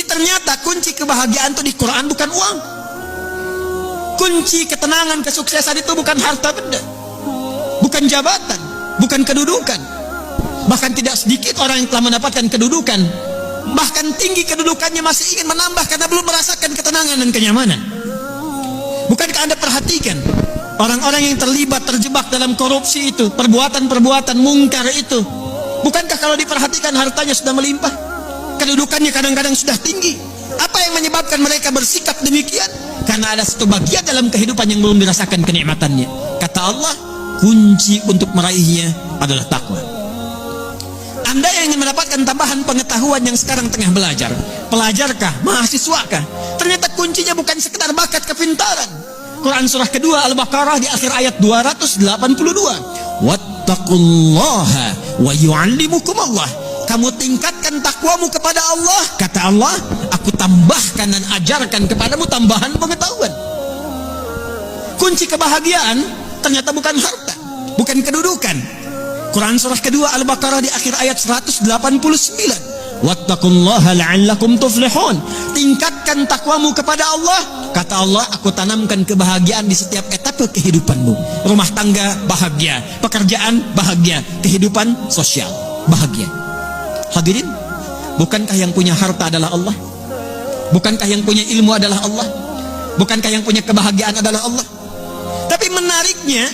ternyata kunci kebahagiaan itu di Quran bukan uang. Kunci ketenangan, kesuksesan itu bukan harta benda, bukan jabatan, bukan kedudukan. Bahkan tidak sedikit orang yang telah mendapatkan kedudukan, bahkan tinggi kedudukannya, masih ingin menambah karena belum merasakan ketenangan dan kenyamanan. Bukankah Anda perhatikan orang-orang yang terlibat, terjebak dalam korupsi itu, perbuatan-perbuatan mungkar itu, bukankah kalau diperhatikan hartanya sudah melimpah, kedudukannya kadang-kadang sudah tinggi? Apa yang menyebabkan mereka bersikap demikian? Karena ada satu bagian dalam kehidupan yang belum dirasakan kenikmatannya. Kata Allah, kunci untuk meraihnya adalah takwa. Anda yang ingin mendapatkan tambahan pengetahuan yang sekarang tengah belajar, pelajarkah, mahasiswakah, ternyata kuncinya bukan sekedar bakat kepintaran. Quran surah kedua Al-Baqarah di akhir ayat 282, wattaqullaha wa yu'allimukumullah. Kamu tingkatkan takwamu kepada Allah, kata Allah, aku tambahkan dan ajarkan kepadamu tambahan pengetahuan. Kunci kebahagiaan ternyata bukan harta, bukan kedudukan. Quran surah kedua Al-Baqarah di akhir ayat 189, wattaqullaha la'allakum tuflihun. Tingkatkan takwamu kepada Allah, kata Allah, aku tanamkan kebahagiaan di setiap etape kehidupanmu. Rumah tangga bahagia, pekerjaan bahagia, kehidupan sosial bahagia. Hadirin, bukankah yang punya harta adalah Allah? Bukankah yang punya ilmu adalah Allah? Bukankah yang punya kebahagiaan adalah Allah? Tapi menariknya,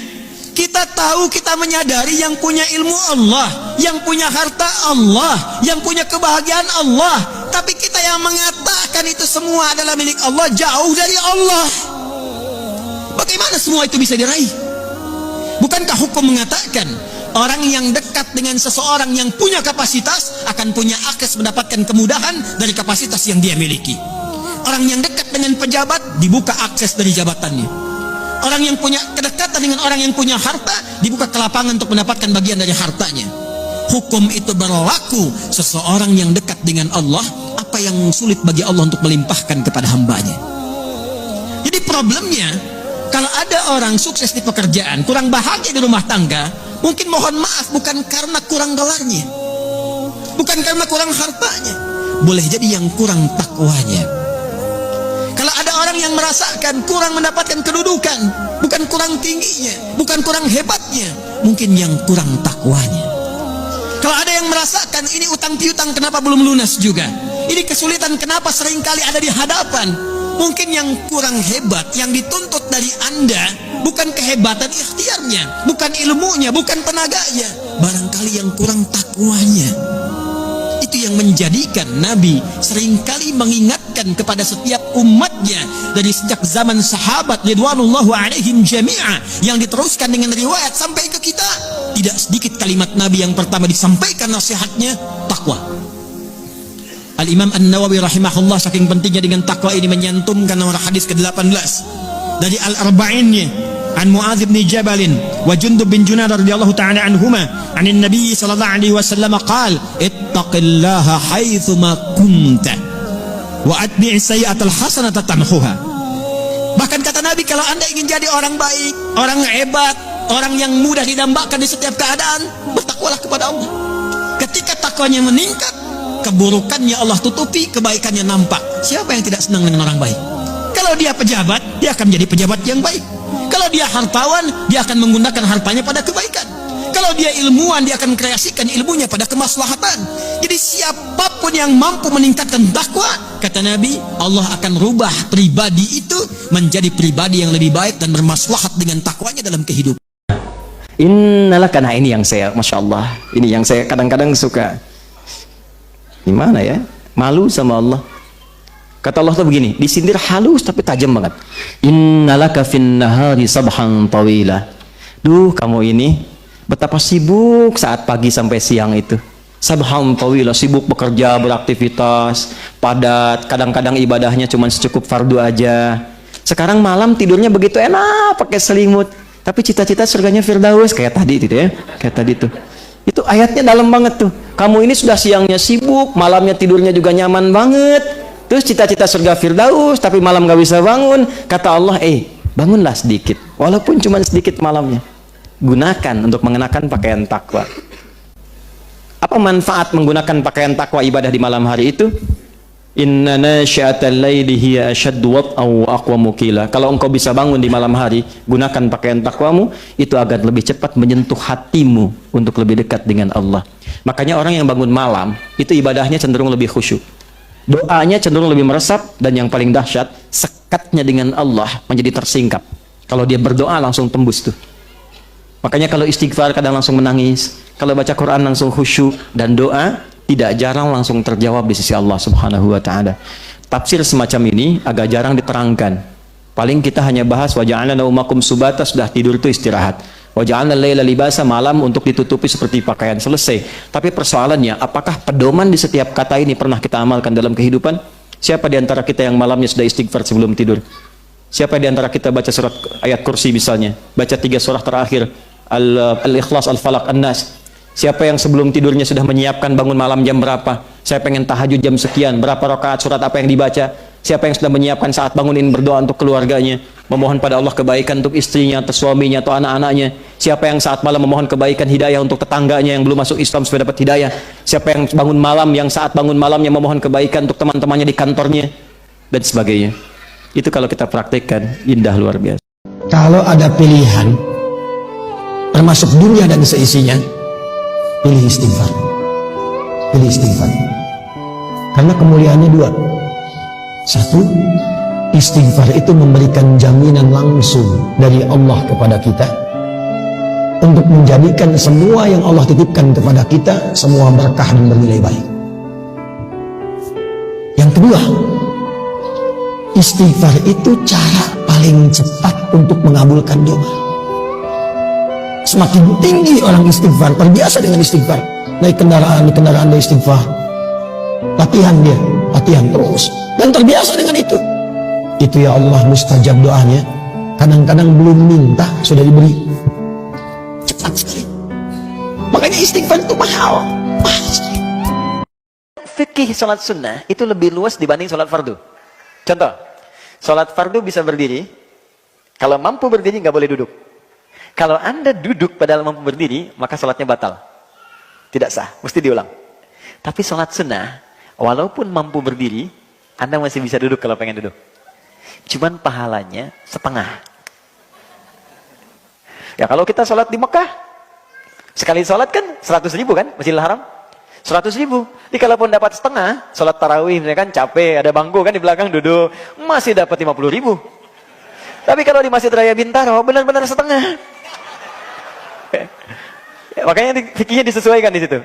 kita tahu, kita menyadari yang punya ilmu Allah, yang punya harta Allah, yang punya kebahagiaan Allah. Tapi kita yang mengatakan itu semua adalah milik Allah, jauh dari Allah. Bagaimana semua itu bisa diraih? Bukankah hukum mengatakan orang yang dekat dengan seseorang yang punya kapasitas akan punya akses mendapatkan kemudahan dari kapasitas yang dia miliki? Orang yang dekat dengan pejabat dibuka akses dari jabatannya. Orang yang punya kedekatan dengan orang yang punya harta dibuka kelapangan untuk mendapatkan bagian dari hartanya. Hukum itu berlaku. Seseorang yang dekat dengan Allah, apa yang sulit bagi Allah untuk melimpahkan kepada hambanya? Jadi problemnya, kalau ada orang sukses di pekerjaan, kurang bahagia di rumah tangga, mungkin mohon maaf bukan karena kurang gelarnya, bukan karena kurang hartanya, boleh jadi yang kurang takwanya. Kalau ada orang yang merasakan kurang mendapatkan kedudukan, bukan kurang tingginya, bukan kurang hebatnya, mungkin yang kurang takwanya. Kalau ada yang merasakan ini utang piutang kenapa belum lunas juga, ini kesulitan kenapa seringkali ada di hadapan, mungkin yang kurang hebat, yang dituntut dari Anda bukan kehebatan ikhtiarnya, bukan ilmunya, bukan tenaganya, barangkali yang kurang takwanya. Itu yang menjadikan Nabi seringkali mengingatkan kepada setiap umatnya dari sejak zaman sahabat ridwanullahu alaihim jami'a, yang diteruskan dengan riwayat sampai ke kita. Tidak sedikit kalimat Nabi yang pertama disampaikan nasihatnya, takwa. Al-Imam An-Nawawi rahimahullah saking pentingnya dengan takwa ini menyantumkan nomor hadis ke-18 dari Al-Arba'innya, an Mu'adz bin Jabal wa Jundub bin Junadah radhiyallahu ta'ala anhuma, anin Nabi sallallahu alaihi wasallam qala, ittaqillaha haitsu ma kunta wa atbi' sayyi'atal hasanata tamhuha. Bahkan kata Nabi, kalau Anda ingin jadi orang baik, orang hebat, orang yang mudah didambakan di setiap keadaan, bertakwalah kepada Allah. Ketika takwanya meningkat, keburukannya Allah tutupi, kebaikannya nampak. Siapa yang tidak senang dengan orang baik? Kalau dia pejabat, dia akan menjadi pejabat yang baik. Kalau dia hartawan, dia akan menggunakan hartanya pada kebaikan. Kalau dia ilmuwan, dia akan kreasikan ilmunya pada kemaslahatan. Jadi siapapun yang mampu meningkatkan takwa, kata Nabi, Allah akan rubah pribadi itu menjadi pribadi yang lebih baik dan bermaslahat dengan takwanya dalam kehidupan. Innalaka, nah ini yang saya, Masya Allah, ini yang saya kadang-kadang suka, gimana ya, malu sama Allah. Kata Allah tuh begini, disindir halus tapi tajam banget. Innalaka fin nahari sabhan tawila. Duh, kamu ini betapa sibuk saat pagi sampai siang itu. Sabhan tawila, sibuk bekerja, beraktivitas, padat, kadang-kadang ibadahnya cuma secukup fardu aja. Sekarang malam tidurnya begitu enak, pakai selimut. Tapi cita-cita surganya Firdaus, kayak tadi itu ya, kayak tadi tuh. Itu ayatnya dalam banget tuh. Kamu ini sudah siangnya sibuk, malamnya tidurnya juga nyaman banget. Terus cita-cita surga Firdaus, tapi malam gak bisa bangun. Kata Allah, bangunlah sedikit, walaupun cuma sedikit malamnya. Gunakan untuk mengenakan pakaian takwa. Apa manfaat menggunakan pakaian takwa ibadah di malam hari itu? Inna nasyi'atal laili hiya ashaddu wat'an wa aqwamu qila. Kalau engkau bisa bangun di malam hari, gunakan pakaian takwamu itu agar lebih cepat menyentuh hatimu untuk lebih dekat dengan Allah. Makanya orang yang bangun malam itu ibadahnya cenderung lebih khusyuk. Doanya cenderung lebih meresap, dan yang paling dahsyat, sekatnya dengan Allah menjadi tersingkap. Kalau dia berdoa langsung tembus tuh. Makanya kalau istighfar kadang langsung menangis, kalau baca Quran langsung khusyuk, dan doa tidak jarang langsung terjawab di sisi Allah Subhanahu wa taala. Tafsir semacam ini agak jarang diterangkan. Paling kita hanya bahas wa ja'alna naumakum subata, sudah tidur itu istirahat. Wa ja'alna laila libasa, malam untuk ditutupi seperti pakaian, selesai. Tapi persoalannya, apakah pedoman di setiap kata ini pernah kita amalkan dalam kehidupan? Siapa di antara kita yang malamnya sudah istighfar sebelum tidur? Siapa di antara kita baca surat ayat kursi misalnya, baca 3 surah terakhir, Al-Ikhlas, Al-Falaq, An-Nas? Siapa yang sebelum tidurnya sudah menyiapkan bangun malam jam berapa? Saya pengen tahajud jam sekian, berapa rakaat, surat apa yang dibaca? Siapa yang sudah menyiapkan saat bangunin berdoa untuk keluarganya, memohon pada Allah kebaikan untuk istrinya atau suaminya atau anak-anaknya? Siapa yang saat malam memohon kebaikan hidayah untuk tetangganya yang belum masuk Islam supaya dapat hidayah? Siapa yang bangun malam, yang saat bangun malamnya memohon kebaikan untuk teman-temannya di kantornya dan sebagainya? Itu kalau kita praktekkan, indah luar biasa. Kalau ada pilihan, termasuk dunia dan seisinya, pilih istighfar. Pilih istighfar. Karena kemuliaannya 2. 1, istighfar itu memberikan jaminan langsung dari Allah kepada kita untuk menjadikan semua yang Allah titipkan kepada kita semua berkah dan bernilai baik. Yang kedua, istighfar itu cara paling cepat untuk mengabulkan doa. Semakin tinggi orang istighfar, terbiasa dengan istighfar, naik kendaraan, di kendaraan dia istighfar, latihan terus, dan terbiasa dengan itu. Itu ya Allah mustajab doanya. Kadang-kadang belum minta sudah diberi, cepat sekali. Makanya istighfar itu mahal sekali. Fikih sholat sunnah itu lebih luas dibanding sholat fardu. Contoh, sholat fardu bisa berdiri, kalau mampu berdiri nggak boleh duduk. Kalau Anda duduk padahal mampu berdiri, maka sholatnya batal. Tidak sah, mesti diulang. Tapi sholat sunnah, walaupun mampu berdiri, Anda masih bisa duduk kalau pengen duduk. Cuman pahalanya setengah. Ya kalau kita sholat di Mekah, sekali sholat kan 100.000 kan, Masjidil Haram. 100.000. Jadi kalaupun dapat setengah, sholat tarawih misalnya kan capek, ada bangku kan di belakang duduk, masih dapat 50.000. Tapi kalau di Masjid Raya Bintaro, benar-benar setengah. Makanya fikihnya disesuaikan di situ.